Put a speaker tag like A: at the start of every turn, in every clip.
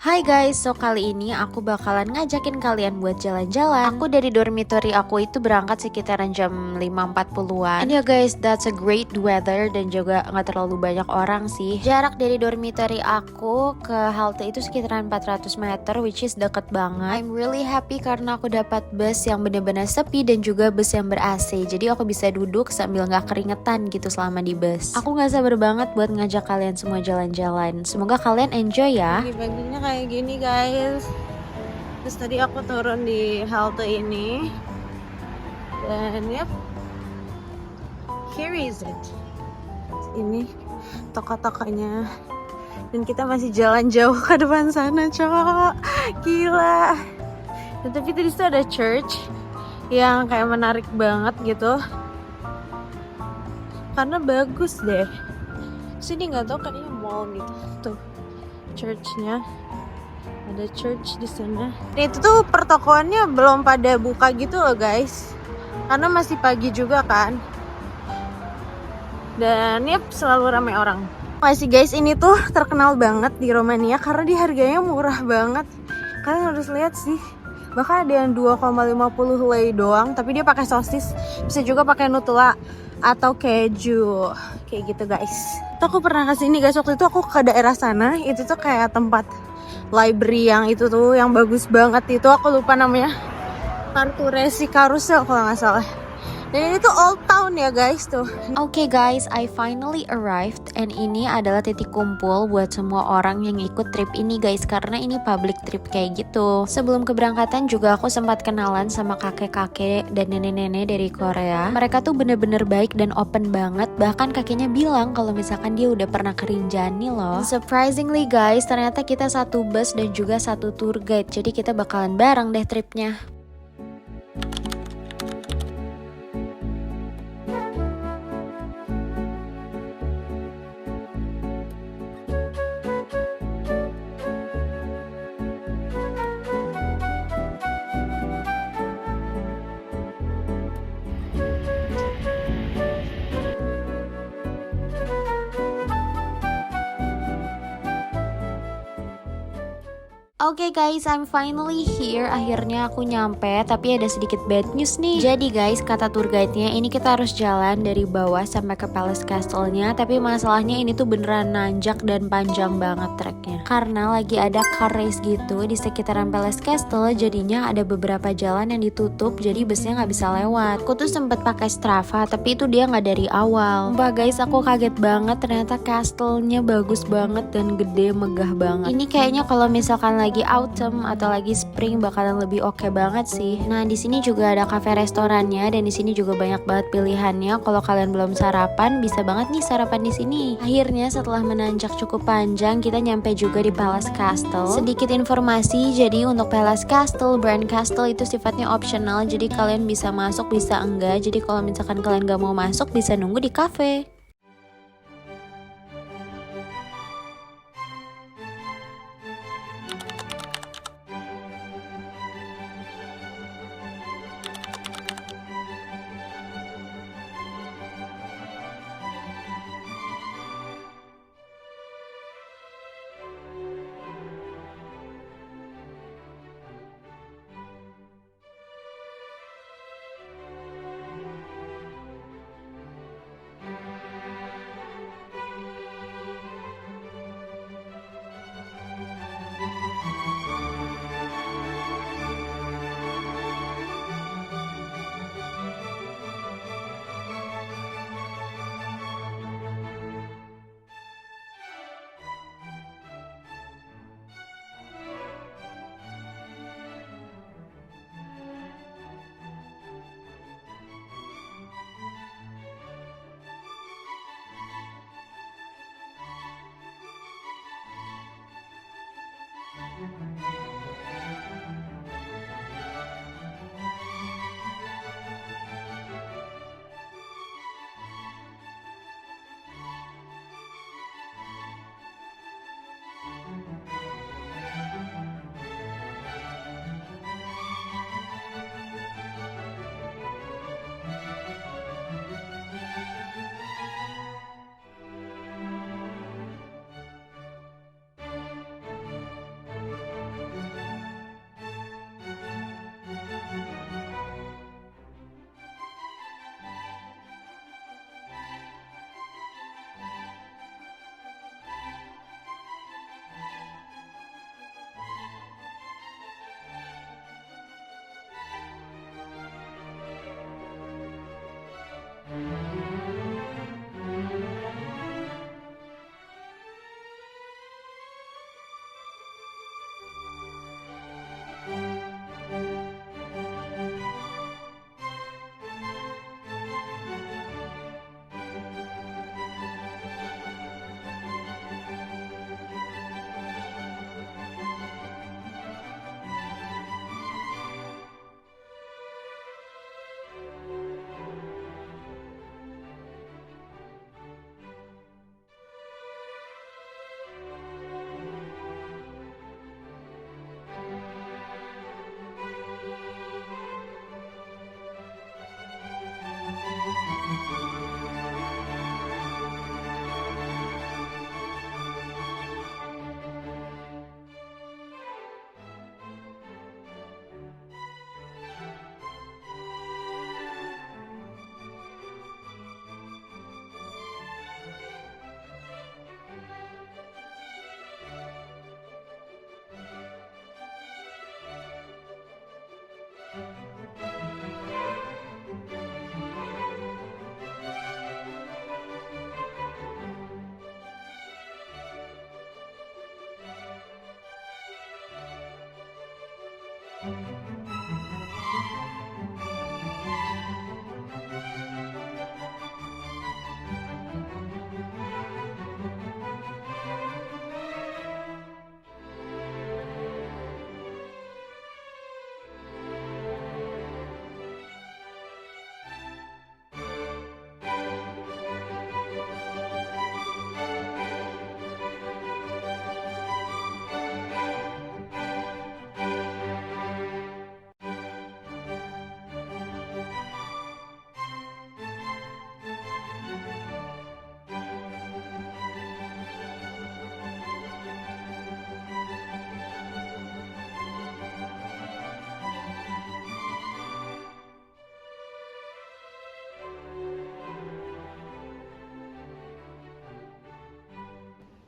A: Hai guys, so kali ini aku bakalan ngajakin kalian buat jalan-jalan. Aku dari dormitory aku itu berangkat sekitaran jam 5.40-an. And ya guys, that's a great weather dan juga nggak terlalu banyak orang sih. Jarak dari dormitory aku ke halte itu sekitaran 400 meter, which is deket banget. I'm really happy karena aku dapat bus yang bener-bener sepi dan juga bus yang ber-AC. Jadi aku bisa duduk sambil nggak keringetan gitu selama di bus. Aku nggak sabar banget buat ngajak kalian semua jalan-jalan. Semoga kalian enjoy ya.
B: Pagi-paginya kayak gini guys. Terus tadi aku turun di halte ini. Dan yep, here is it. Ini toko-tokonya. Dan kita masih jalan jauh ke depan sana, cowok. Gila. Dan tapi tadi tuh ada church yang kayak menarik banget gitu. Karena bagus deh. Sini nggak tahu kayaknya mall gitu. Tuh, churchnya. Ada church di sana. Dan itu tuh pertokoannya belum pada buka gitu loh guys. Karena masih pagi juga kan. Dan yep, selalu ramai orang. Masih guys, ini tuh terkenal banget di Romania karena di harganya murah banget. Kalian harus lihat sih. Bahkan ada yang 2,50 lei doang, tapi dia pakai sosis. Bisa juga pakai Nutella atau keju. Kayak gitu guys. Tuh aku pernah kesini guys, waktu itu aku ke daerah sana. Itu tuh kayak tempat library yang itu tuh yang bagus banget itu, aku lupa namanya, kartu resi karusel kalau nggak salah. Dan ini tuh old town ya guys tuh.
A: Oke guys, I finally arrived and ini adalah titik kumpul buat semua orang yang ikut trip ini guys, karena ini public trip kayak gitu. Sebelum keberangkatan juga aku sempat kenalan sama kakek-kakek dan nenek-nenek dari Korea. Mereka tuh bener-bener baik dan open banget, bahkan kakeknya bilang kalau misalkan dia udah pernah ke Rinjani loh. Surprisingly guys, ternyata kita satu bus dan juga satu tour guide, jadi kita bakalan bareng deh tripnya. Oke guys, I'm finally here. Akhirnya aku nyampe, tapi ada sedikit bad news nih. Jadi guys, kata tour guide-nya ini kita harus jalan dari bawah sampai ke Palace Castle-nya. Tapi masalahnya ini tuh beneran nanjak dan panjang banget treknya. Karena lagi ada car race gitu di sekitaran Palace Castle, jadinya ada beberapa jalan yang ditutup, jadi busnya nggak bisa lewat. Aku tuh sempet pakai Strava, tapi itu dia nggak dari awal. Sumpah guys, aku kaget banget. Ternyata castle-nya bagus banget dan gede, megah banget. Ini kayaknya kalau misalkan lagi autumn atau lagi spring bakalan lebih oke banget sih. Nah, di sini juga ada cafe restorannya dan di sini juga banyak banget pilihannya. Kalau kalian belum sarapan, bisa banget nih sarapan di sini. Akhirnya setelah menanjak cukup panjang, kita nyampe juga di Palace Castle. Sedikit informasi, jadi untuk Palace Castle, Brand Castle itu sifatnya optional, jadi kalian bisa masuk bisa enggak. Jadi kalau misalkan kalian gak mau masuk, bisa nunggu di cafe.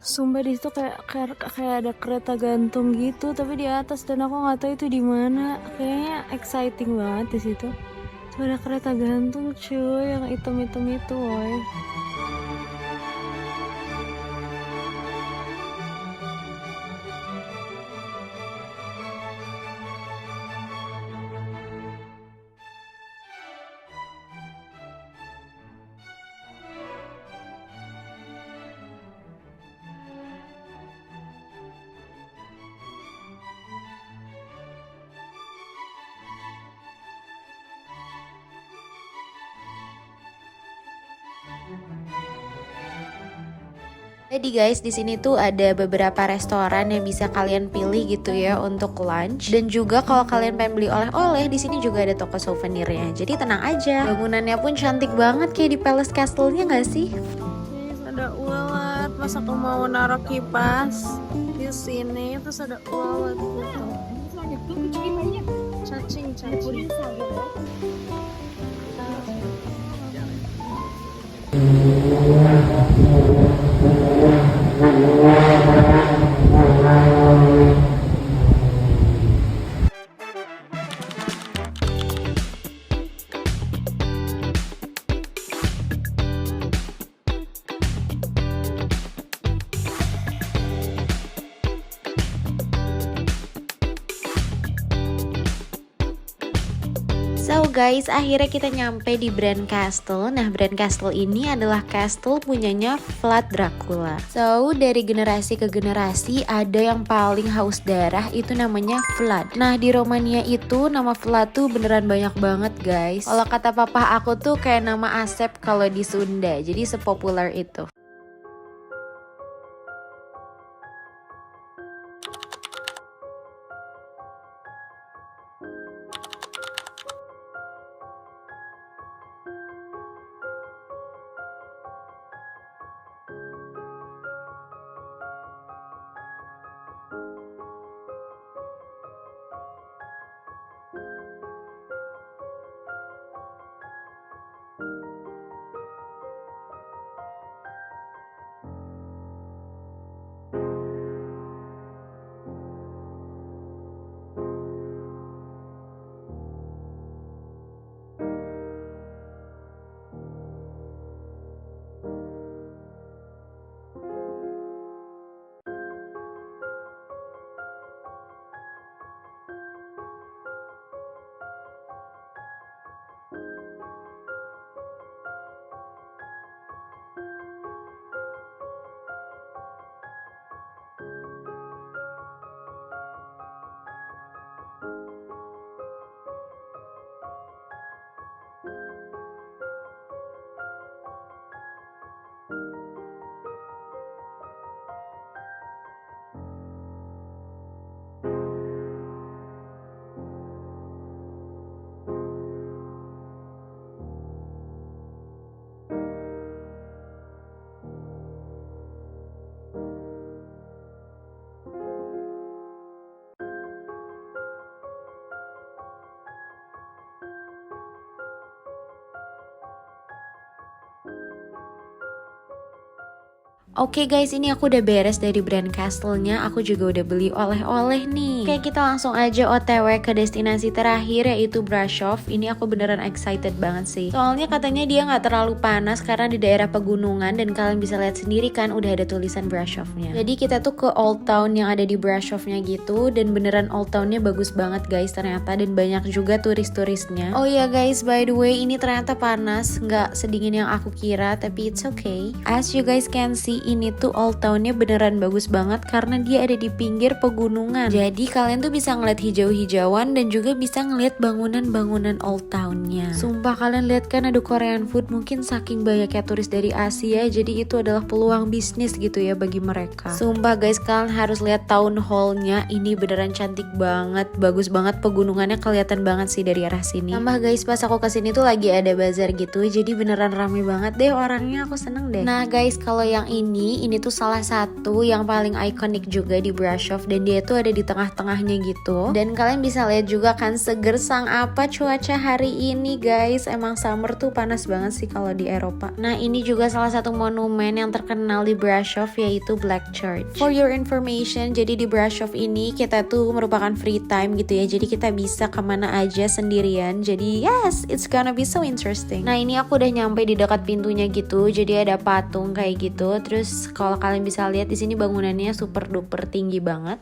B: Sumpah di situ kayak ada kereta gantung gitu, tapi di atas, dan aku nggak tahu itu di mana. Kayaknya exciting banget di situ. Tuh ada kereta gantung cuy, yang hitam-hitam itu, woy.
A: Jadi guys, di sini tuh ada beberapa restoran yang bisa kalian pilih gitu ya untuk lunch. Dan juga kalau kalian pengen beli oleh-oleh, di sini juga ada toko souvenirnya. Jadi tenang aja. Bangunannya pun cantik banget kayak di Palace Castle-nya nggak sih?
B: Ada ulat, pas aku mau naruh kipas di sini, terus ada ulat gitu. Cacing.
A: So guys, akhirnya kita nyampe di Bran Castle. Nah, Bran Castle ini adalah castle punyanya Vlad Dracula. So, dari generasi ke generasi ada yang paling haus darah, itu namanya Vlad. Nah, di Romania itu nama Vlad tuh beneran banyak banget guys. Kalau kata papa aku tuh kayak nama Asep kalau di Sunda. Jadi sepopuler itu. Oke guys, ini aku udah beres dari brand Castle-nya. Aku juga udah beli oleh-oleh nih. Oke, kita langsung aja OTW ke destinasi terakhir, yaitu Brasov. Ini aku beneran excited banget sih. Soalnya katanya dia nggak terlalu panas karena di daerah pegunungan, dan kalian bisa lihat sendiri kan udah ada tulisan Brasovnya. Jadi kita tuh ke Old Town yang ada di Brasovnya gitu, dan beneran Old Town-nya bagus banget guys ternyata, dan banyak juga turis-turisnya. Oh iya guys, by the way, ini ternyata panas, nggak sedingin yang aku kira, tapi it's okay. As you guys can see, ini tuh Old Town-nya beneran bagus banget karena dia ada di pinggir pegunungan. Jadi kalian tuh bisa ngeliat hijau-hijauan dan juga bisa ngeliat bangunan-bangunan Old Town-nya. Sumpah, kalian lihat kan ada Korean food, mungkin saking banyaknya turis dari Asia, jadi itu adalah peluang bisnis gitu ya bagi mereka. Sumpah guys, kalian harus lihat Town Hall-nya, ini beneran cantik banget, bagus banget, pegunungannya kelihatan banget sih dari arah sini. Tambah guys, pas aku kesini tuh lagi ada bazar gitu, jadi beneran rame banget deh orangnya, aku seneng deh. Nah guys, kalau yang ini tuh salah satu yang paling ikonik juga di Brasov, dan dia tuh ada di tengah-tengahnya gitu. Dan kalian bisa lihat juga kan segersang apa cuaca hari ini guys. Emang summer tuh panas banget sih kalau di Eropa. Nah ini juga salah satu monumen yang terkenal di Brasov, yaitu Black Church. For your information, jadi di Brasov ini kita tuh merupakan free time gitu ya. Jadi kita bisa kemana aja sendirian. Jadi yes, it's gonna be so interesting. Nah ini aku udah nyampe di dekat pintunya gitu. Jadi ada patung kayak gitu. Terus kalau kalian bisa lihat di sini bangunannya super duper tinggi banget.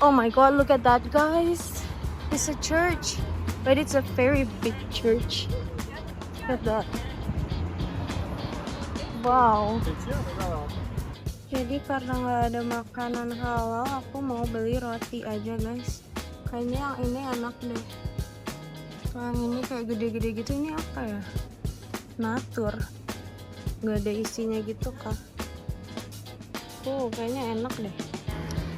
B: Oh my god, look at that guys. It's a church, but it's a very big church. Look at that. Wow. Jadi karena nggak ada makanan halal, aku mau beli roti aja guys. Kayaknya yang ini enak deh. Yang ini kayak gede-gede gitu, ini apa ya? Natur. Nggak ada isinya gitu kah? Kayaknya enak deh.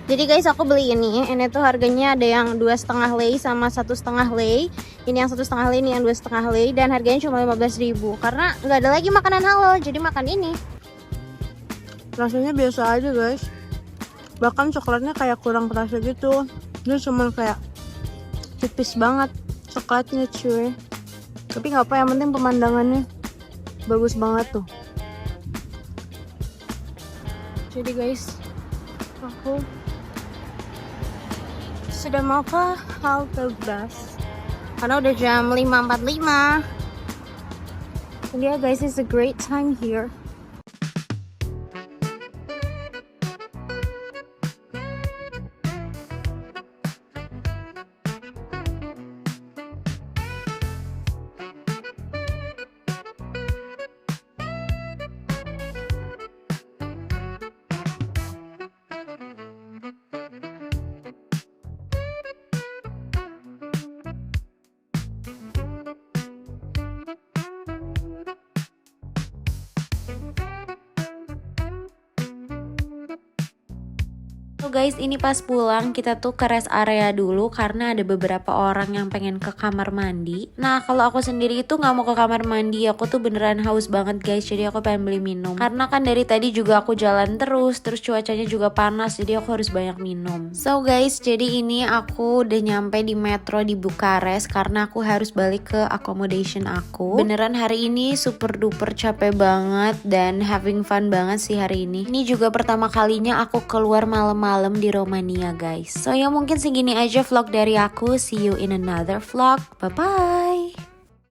B: Jadi guys, aku beli ini tuh harganya ada yang 2,5 lei sama 1,5 lei. Ini yang 1,5 lei, ini yang 2,5 lei, dan harganya cuma 15.000 karena nggak ada lagi makanan halal, jadi makan ini. Rasanya biasa aja guys, bahkan coklatnya kayak kurang kerasa gitu. Dia cuma kayak tipis banget coklatnya cuy. Tapi nggak apa, yang penting pemandangannya bagus banget tuh. Jadi guys, aku sudah mau ke halte bus karena udah jam 5.45. And yeah guys, it's a great time here.
A: So guys, ini pas pulang kita tuh ke rest area dulu karena ada beberapa orang yang pengen ke kamar mandi. Nah kalau aku sendiri itu nggak mau ke kamar mandi, aku tuh beneran haus banget guys, jadi aku pengen beli minum. Karena kan dari tadi juga aku jalan terus cuacanya juga panas, jadi aku harus banyak minum. So guys, jadi ini aku udah nyampe di metro di Bukares karena aku harus balik ke accommodation aku. Beneran hari ini super duper capek banget dan having fun banget sih hari ini. Ini juga pertama kalinya aku keluar malam-malam di Romania guys. So ya mungkin segini aja vlog dari aku. See you in another vlog. Bye bye.